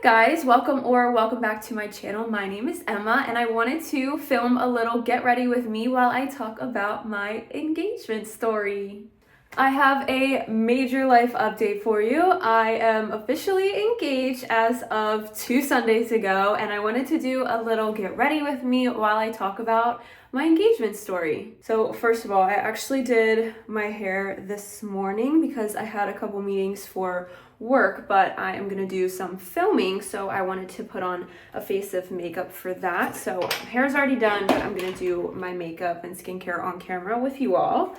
Guys, welcome back to my channel. My name is Emma and I wanted to film a little get ready with me while I talk about my engagement story. I have a major life update for you. I am officially engaged as of 2 Sundays ago, and I wanted to do a little get ready with me while I talk about my engagement story. So first of all, I actually did my hair this morning because I had a couple meetings for work, but I am gonna do some filming, so I wanted to put on a face of makeup for that. So hair's already done, but I'm gonna do my makeup and skincare on camera with you all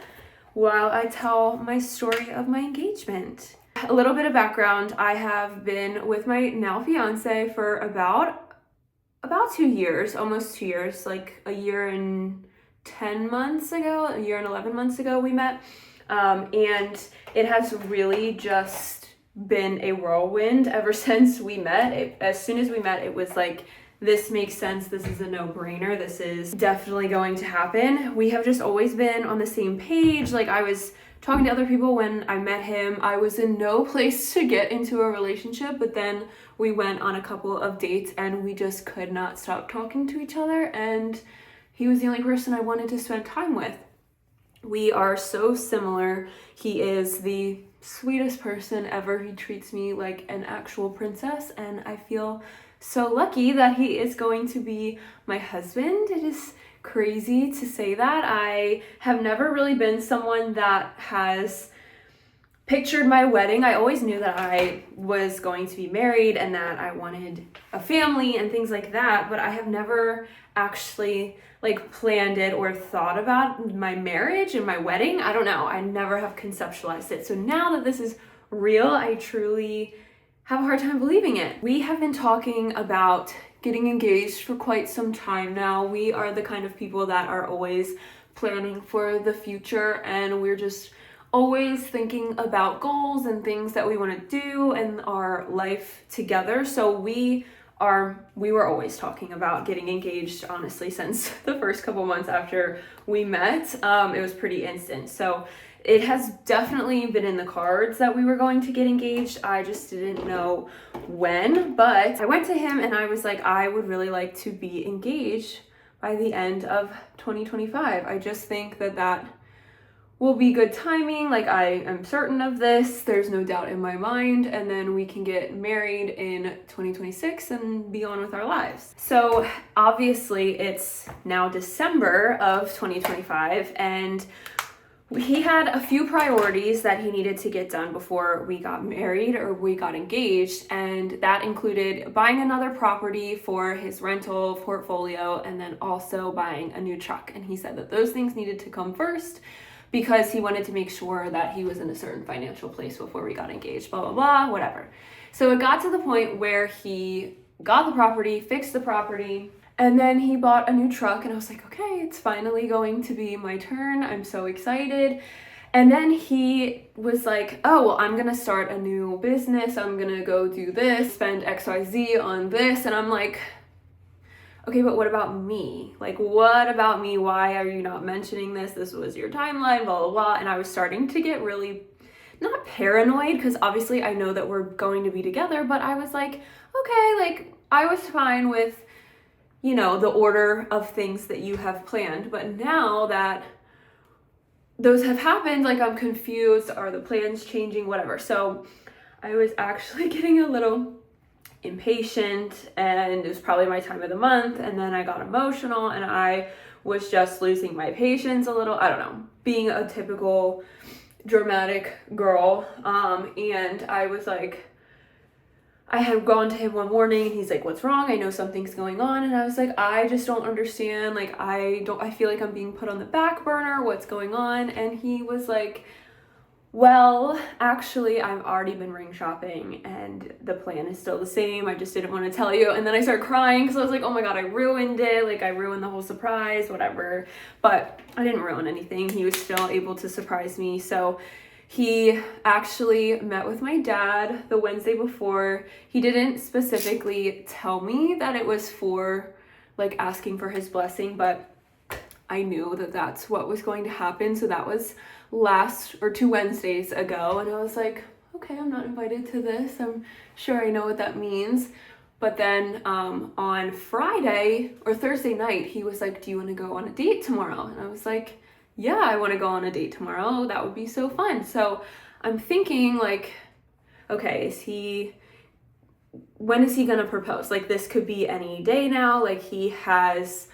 while I tell my story of my engagement. A little bit of background: I have been with my now fiance for about 2 years, almost 2 years, like a year and 10 months ago, a year and 11 months ago we met. And it has really just been a whirlwind ever since we met. As soon as we met, it was like, this makes sense, this is a no-brainer, this is definitely going to happen. We have just always been on the same page. Like, I was talking to other people when I met him. I was in no place to get into a relationship, but then we went on a couple of dates and we just could not stop talking to each other, and he was the only person I wanted to spend time with. We are so similar. He is the sweetest person ever. He treats me like an actual princess, and I feel so lucky that he is going to be my husband. It is crazy to say that. I have never really been someone that has pictured my wedding. I always knew that I was going to be married and that I wanted a family and things like that, but I have never actually planned it or thought about my marriage and my wedding. I don't know. I never have conceptualized it. So now that this is real, I truly have a hard time believing it. We have been talking about getting engaged for quite some time now. We are the kind of people that are always planning for the future, and we're just always thinking about goals and things that we want to do in our life together. So we were always talking about getting engaged, honestly, since the first couple months after we met. It was pretty instant. So it has definitely been in the cards that we were going to get engaged. I just didn't know when, but I went to him and I was like, I would really like to be engaged by the end of 2025. I just think that will be good timing. Like, I am certain of this. There's no doubt in my mind. And then we can get married in 2026 and be on with our lives. So obviously it's now December of 2025, and he had a few priorities that he needed to get done before we got married or we got engaged, and that included buying another property for his rental portfolio and then also buying a new truck. And he said that those things needed to come first because he wanted to make sure that he was in a certain financial place before we got engaged, blah, blah, blah, whatever. So it got to the point where he got the property, fixed the property, and then he bought a new truck, and I was like, okay, it's finally going to be my turn. I'm so excited. And then he was like, oh, well, I'm gonna start a new business. I'm gonna go do this, spend XYZ on this. And I'm like, okay, but what about me? Like, what about me? Why are you not mentioning this? This was your timeline, blah, blah, blah. And I was starting to get really, not paranoid, because obviously I know that we're going to be together, but I was like, okay, like, I was fine with, you know, the order of things that you have planned. But now that those have happened, like, I'm confused. Are the plans changing? Whatever. So I was actually getting a little impatient, and it was probably my time of the month, and then I got emotional and I was just losing my patience a little. I don't know, being a typical dramatic girl. And I was like, I had gone to him one morning and he's like, what's wrong? I know something's going on. And I was like, I just don't understand. Like, I feel like I'm being put on the back burner. What's going on? And he was like, well, actually, I've already been ring shopping and the plan is still the same. I just didn't want to tell you. And then I started crying because I was like, oh my God, I ruined it. Like, I ruined the whole surprise, whatever. But I didn't ruin anything. He was still able to surprise me. So he actually met with my dad the Wednesday before. He didn't specifically tell me that it was for, like, asking for his blessing, but I knew that that's what was going to happen. So that was 2 Wednesdays ago, and I was like, okay, I'm not invited to this. I'm sure I know what that means. But then on Friday or Thursday night, he was like, do you want to go on a date tomorrow? And I was like, yeah, I want to go on a date tomorrow. That would be so fun. So I'm thinking like, okay, when is he gonna propose? Like, this could be any day now. Like, he has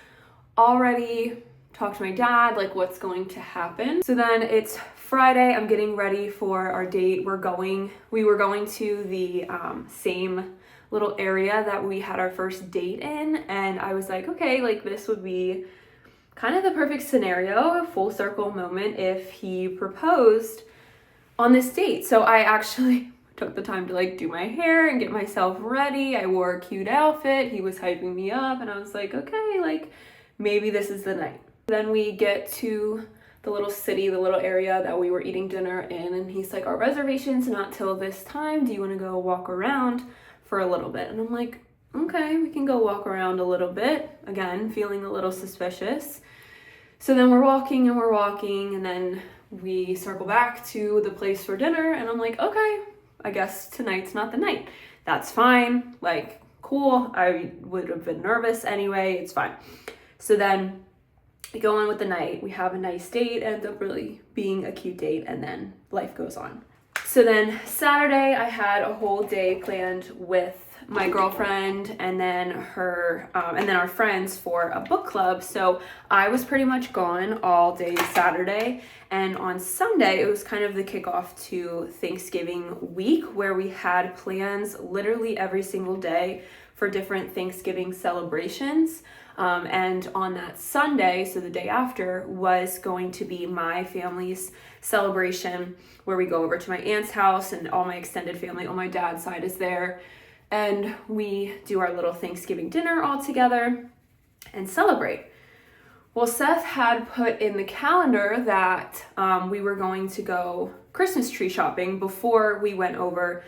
already talked to my dad, like what's going to happen. So then it's Friday, I'm getting ready for our date. We were going to the same little area that we had our first date in, and I was like, okay, like this would be kind of the perfect scenario, a full circle moment if he proposed on this date. So I actually took the time to like do my hair and get myself ready. I wore a cute outfit. He was hyping me up, and I was like, okay, like maybe this is the night. Then we get to the little city, the little area that we were eating dinner in, and he's like, our reservation's not till this time. Do you want to go walk around for a little bit? And I'm like, okay, we can go walk around a little bit. Again, feeling a little suspicious. So then we're walking, and then we circle back to the place for dinner, and I'm like, okay, I guess tonight's not the night. That's fine, like, cool. I would have been nervous anyway, it's fine. So then we go on with the night, we have a nice date, ends up really being a cute date, and then life goes on. So then Saturday, I had a whole day planned with my girlfriend and then our friends for a book club. So I was pretty much gone all day Saturday, and on Sunday it was kind of the kickoff to Thanksgiving week, where we had plans literally every single day for different Thanksgiving celebrations. And on that Sunday, so the day after, was going to be my family's celebration, where we go over to my aunt's house and all my extended family on my dad's side is there. And we do our little Thanksgiving dinner all together and celebrate. Well, Seth had put in the calendar that we were going to go Christmas tree shopping before we went over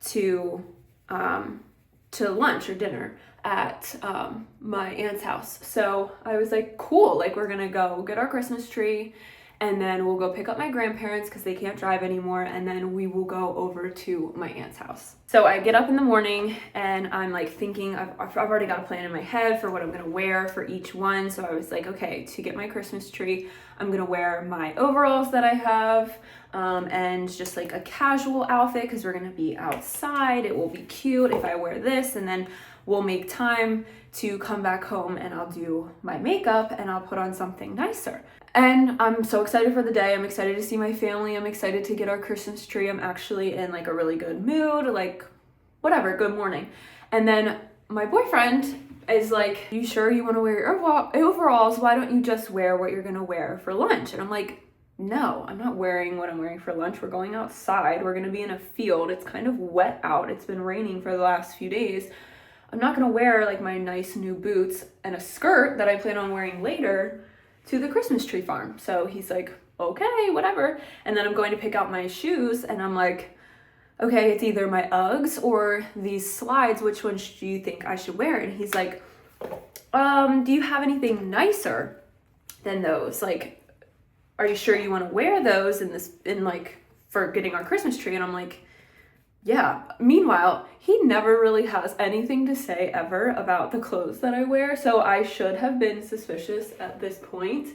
to lunch or dinner at my aunt's house. So I was like, cool, like we're gonna go get our Christmas tree, and then we'll go pick up my grandparents because they can't drive anymore, and then we will go over to my aunt's house. So I get up in the morning and I'm like thinking, I've already got a plan in my head for what I'm gonna wear for each one. So I was like, okay, to get my Christmas tree, I'm gonna wear my overalls that I have, and just like a casual outfit because we're gonna be outside. It will be cute if I wear this, and then we'll make time to come back home and I'll do my makeup and I'll put on something nicer. And I'm so excited for the day. I'm excited to see my family. I'm excited to get our Christmas tree. I'm actually in like a really good mood, like whatever, good morning. And then my boyfriend is like, you sure you want to wear your overalls? Why don't you just wear what you're gonna wear for lunch? And I'm like, no, I'm not wearing what I'm wearing for lunch. We're going outside. We're gonna be in a field. It's kind of wet out. It's been raining for the last few days. I'm not gonna wear like my nice new boots and a skirt that I plan on wearing later to the Christmas tree farm. So he's like, okay, whatever. And then I'm going to pick out my shoes, and I'm like, okay, it's either my Uggs or these slides. Which ones do you think I should wear? And he's like, do you have anything nicer than those? Like, are you sure you want to wear those for getting our Christmas tree? And I'm like, yeah. Meanwhile, he never really has anything to say ever about the clothes that I wear, so I should have been suspicious at this point.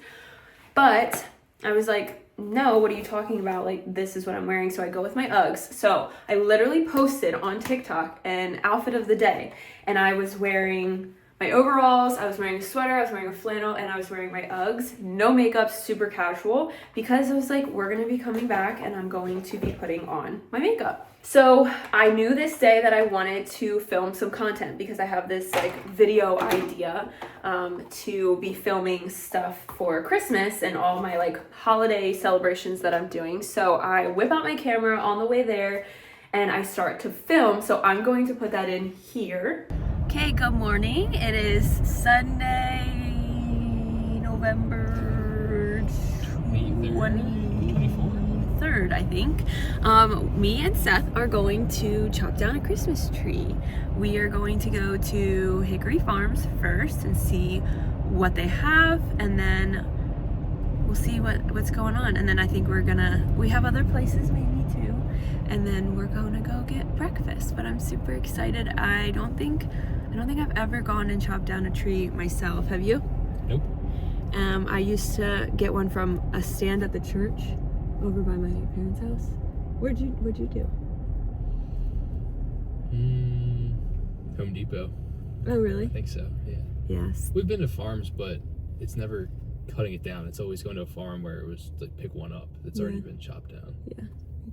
But I was like, no, what are you talking about? Like, this is what I'm wearing. So I go with my Uggs. So I literally posted on TikTok an outfit of the day, and I was wearing my overalls, I was wearing a sweater, I was wearing a flannel, and I was wearing my Uggs. No makeup, super casual, because I was like, we're gonna be coming back and I'm going to be putting on my makeup. So I knew this day that I wanted to film some content because I have this like video idea to be filming stuff for Christmas and all my like holiday celebrations that I'm doing. So I whip out my camera on the way there and I start to film. So I'm going to put that in here. Okay, good morning. It is Sunday, November 23rd, I think. Me and Seth are going to chop down a Christmas tree. We are going to go to Hickory Farms first and see what they have, and then we'll see what's going on. And then I think we have other places maybe too. And then we're going to go get breakfast, but I'm super excited. I don't think don't think I've ever gone and chopped down a tree myself. Have you? Nope. I used to get one from a stand at the church over by my parents' house. What'd you do? Home Depot. Oh, really? I think so, yeah. Yes. We've been to farms, but it's never cutting it down. It's always going to a farm where it was like pick one up that's already been chopped down. Yeah.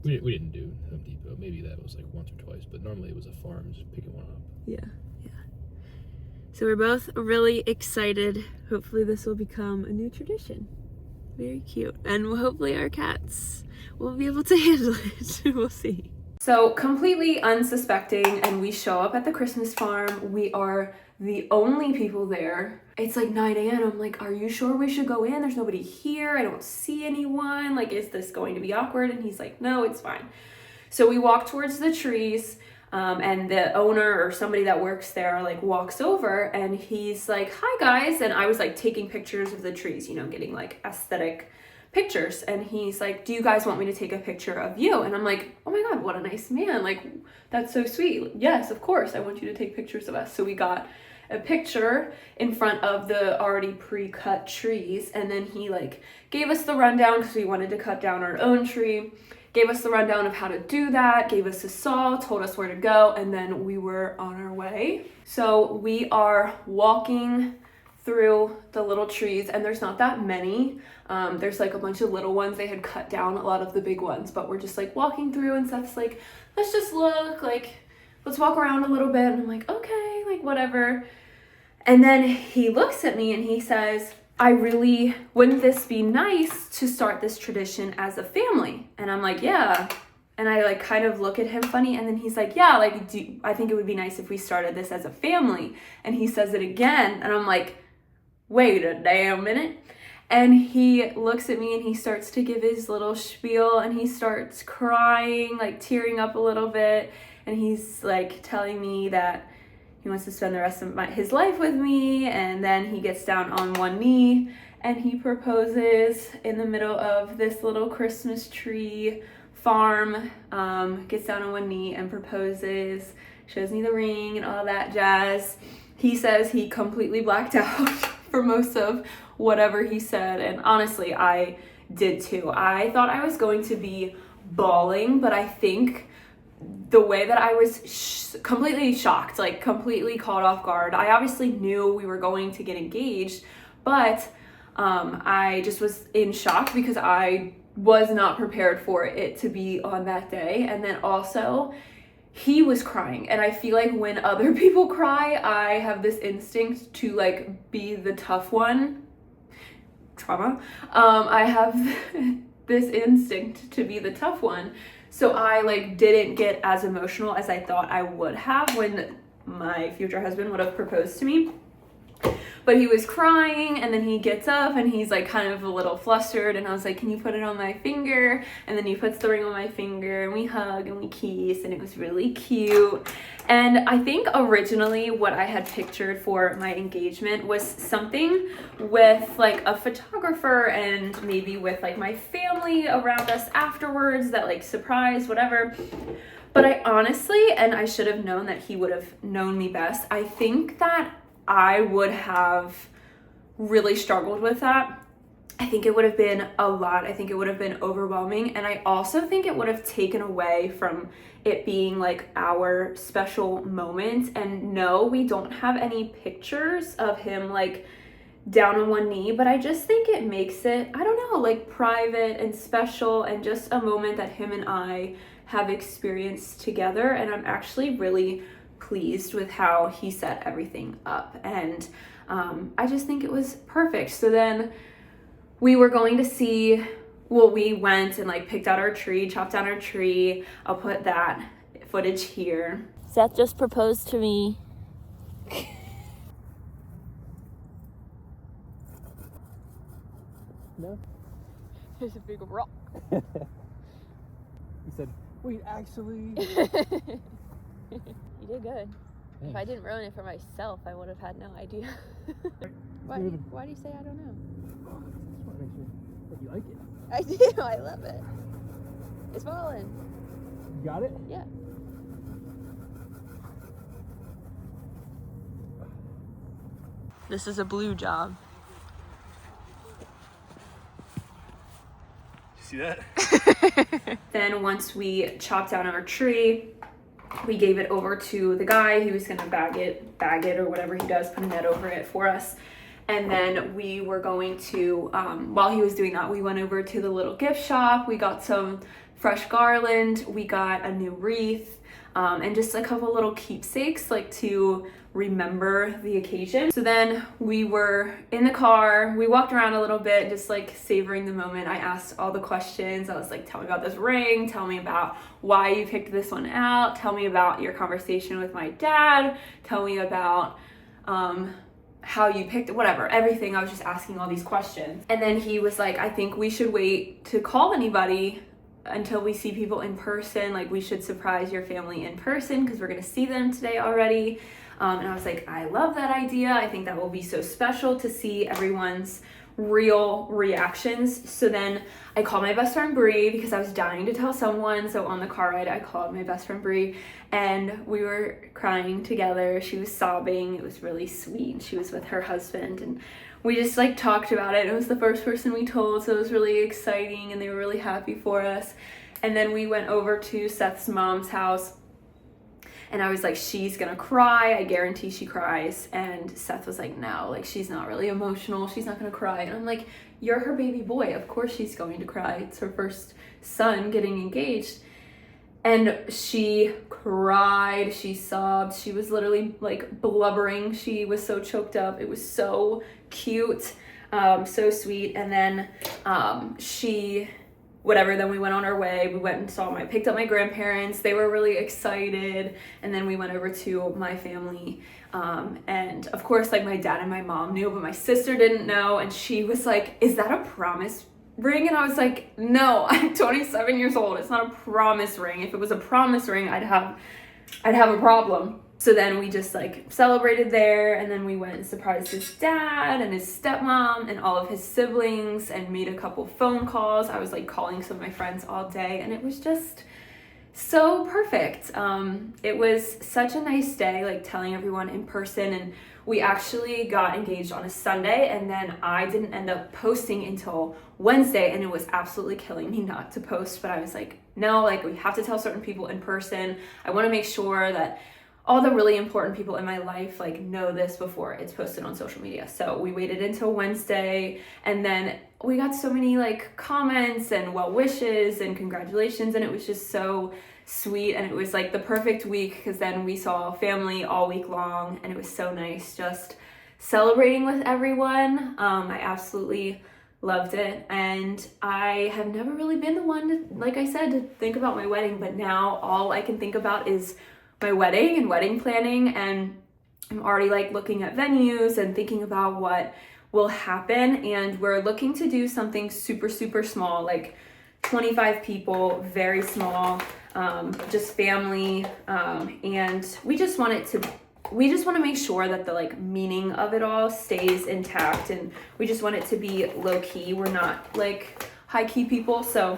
We didn't do Home Depot. Maybe that was like once or twice, but normally it was a farm just picking one up. Yeah. So we're both really excited. Hopefully this will become a new tradition. Very cute. And hopefully our cats will be able to handle it. We'll see. So completely unsuspecting, and we show up at the Christmas farm. We are the only people there. It's like 9 a.m. I'm like, are you sure we should go in? There's nobody here. I don't see anyone. Like, is this going to be awkward? And he's like, no, it's fine. So we walk towards the trees. And the owner or somebody that works there like walks over and he's like, hi guys. And I was like taking pictures of the trees, you know, getting like aesthetic pictures. And he's like, do you guys want me to take a picture of you? And I'm like, oh my God, what a nice man. Like, that's so sweet. Yes, of course. I want you to take pictures of us. So we got a picture in front of the already pre-cut trees. And then he like gave us the rundown because we wanted to cut down our own tree. Gave us the rundown of how to do that, gave us a saw, told us where to go, and then we were on our way. So we are walking through the little trees, and there's not that many. There's like a bunch of little ones. They had cut down a lot of the big ones, but we're just like walking through, and Seth's like, let's just look, like, let's walk around a little bit. And I'm like, okay, like whatever. And then he looks at me and he says, wouldn't this be nice to start this tradition as a family? And I'm like, yeah. And I like kind of look at him funny. And then he's like, yeah, like, I think it would be nice if we started this as a family. And he says it again. And I'm like, wait a damn minute. And he looks at me and he starts to give his little spiel and he starts crying, like tearing up a little bit. And he's like telling me that he wants to spend the rest of his life with me, and then he gets down on one knee and he proposes in the middle of this little Christmas tree farm, gets down on one knee and proposes, shows me the ring and all that jazz. He says he completely blacked out for most of whatever he said, and honestly, I did too. I thought I was going to be bawling, but I think the way that I was completely shocked, like completely caught off guard. I obviously knew we were going to get engaged, but I just was in shock because I was not prepared for it to be on that day. And then also he was crying, and I feel like when other people cry, I have this instinct to like be the tough one. Trauma. I have this instinct to be the tough one. So I like didn't get as emotional as I thought I would have when my future husband would have proposed to me. But he was crying, and then he gets up and he's like kind of a little flustered, and I was like, can you put it on my finger? And then he puts the ring on my finger and we hug and we kiss, and it was really cute. And I think originally what I had pictured for my engagement was something with like a photographer and maybe with like my family around us afterwards, that like surprise, whatever. But I honestly, and I should have known that he would have known me best, I think that I would have really struggled with that. I think it would have been a lot. I think it would have been overwhelming. And I also think it would have taken away from it being like our special moment. And no, we don't have any pictures of him like down on one knee, but I just think it makes it, I don't know, like private and special and just a moment that him and I have experienced together. And I'm actually really pleased with how he set everything up, and I just think it was perfect. So then we were going to see, well, we went and like picked out our tree, chopped down our tree. I'll put that footage here. Seth just proposed to me. No? There's a big rock. He said, wait, actually. You did good. Thanks. If I didn't ruin it for myself, I would have had no idea. Why do you say I don't know? Oh, I just want to make sure that you like it. I do. I love it. It's falling. You got it? Yeah. This is a blue job. See that? Then once we chopped down our tree, we gave it over to the guy. He was gonna bag it or whatever he does, put a net over it for us. And then we were going to, while he was doing that, we went over to the little gift shop. We got some fresh garland. We got a new wreath, and just a couple little keepsakes, like to remember the occasion. So then we were in the car. We walked around a little bit, just like savoring the moment. I asked all the questions. I was like, tell me about this ring. Tell me about why you picked this one out. Tell me about your conversation with my dad. Tell me about, how you picked it, whatever, everything. I was just asking all these questions. And then he was like, I think we should wait to call anybody until we see people in person. Like, we should surprise your family in person because we're gonna see them today already. And I was like, I love that idea. I think that will be so special to see everyone's real reactions. So then I called my best friend Bree because I was dying to tell someone. So on the car ride, I called my best friend Bree and we were crying together. She was sobbing. It was really sweet. She was with her husband and we just like talked about it. It was the first person we told, so it was really exciting and they were really happy for us. And then we went over to Seth's mom's house. And I was like, she's gonna cry. I guarantee she cries. And Seth was like, no, like she's not really emotional. She's not gonna cry. And I'm like, you're her baby boy. Of course she's going to cry. It's her first son getting engaged. And she cried. She sobbed. She was literally like blubbering. She was so choked up. It was so cute, so sweet. And then then we went on our way. We went and picked up my grandparents. They were really excited. And then we went over to my family. And of course, like my dad and my mom knew, but my sister didn't know. And she was like, is that a promise ring? And I was like, no, I'm 27 years old. It's not a promise ring. If it was a promise ring, I'd have a problem. So then we just like celebrated there, and then we went and surprised his dad and his stepmom and all of his siblings and made a couple phone calls. I was like calling some of my friends all day and it was just so perfect. It was such a nice day, like telling everyone in person, and we actually got engaged on a Sunday, and then I didn't end up posting until Wednesday, and it was absolutely killing me not to post, but I was like, no, like we have to tell certain people in person. I want to make sure that all the really important people in my life like know this before it's posted on social media. So we waited until Wednesday, and then we got so many like comments and well wishes and congratulations, and it was just so sweet. And it was like the perfect week because then we saw family all week long, and it was so nice just celebrating with everyone. I absolutely loved it, and I have never really been the one to, like I said, to think about my wedding, but now all I can think about is my wedding and wedding planning, and I'm already like looking at venues and thinking about what will happen. And we're looking to do something super, super small, like 25 people, very small, just family. And we just want to make sure that the like meaning of it all stays intact, and we just want it to be low key. We're not like high key people. So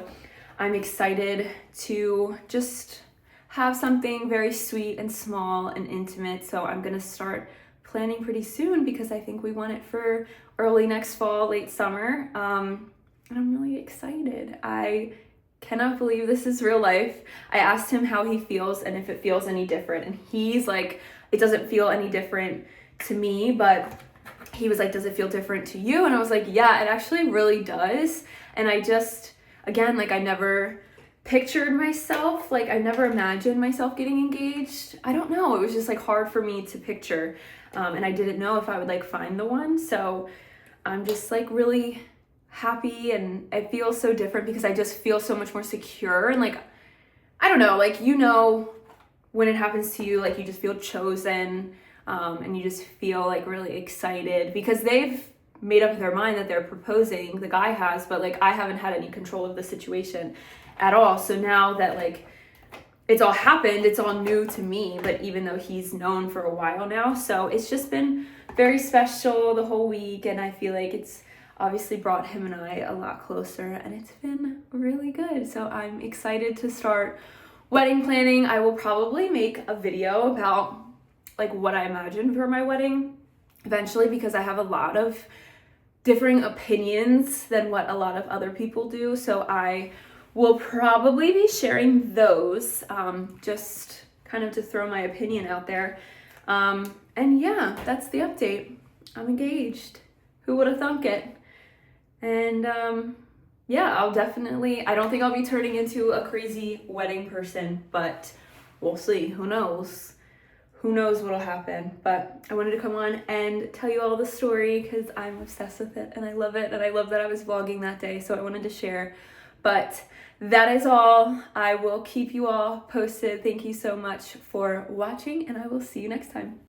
I'm excited to just have something very sweet and small and intimate. So I'm gonna start planning pretty soon because I think we want it for early next fall, late summer. And I'm really excited. I cannot believe this is real life. I asked him how he feels and if it feels any different, and he's like, it doesn't feel any different to me, but he was like, does it feel different to you? And I was like, yeah, it actually really does. And I just, again, like I never pictured myself, like I never imagined myself getting engaged. I don't know, it was just like hard for me to picture, and I didn't know if I would like find the one. So I'm just like really happy, and it feels so different because I just feel so much more secure, and like I don't know, like you know when it happens to you, like you just feel chosen, and you just feel like really excited because they've made up their mind that they're proposing, the guy has, but like I haven't had any control of the situation at all. So now that like it's all happened, it's all new to me, but even though he's known for a while now, so it's just been very special the whole week, and I feel like it's obviously brought him and I a lot closer, and it's been really good. So I'm excited to start wedding planning. I will probably make a video about like what I imagine for my wedding, eventually, because I have a lot of differing opinions than what a lot of other people do. So I will probably be sharing those, just kind of to throw my opinion out there. And yeah, that's the update. I'm engaged. Who would have thunk it? And yeah, I don't think I'll be turning into a crazy wedding person, but we'll see. Who knows? Who knows what'll happen? But I wanted to come on and tell you all the story because I'm obsessed with it and I love it. And I love that I was vlogging that day, so I wanted to share. But that is all. I will keep you all posted. Thank you so much for watching, and I will see you next time.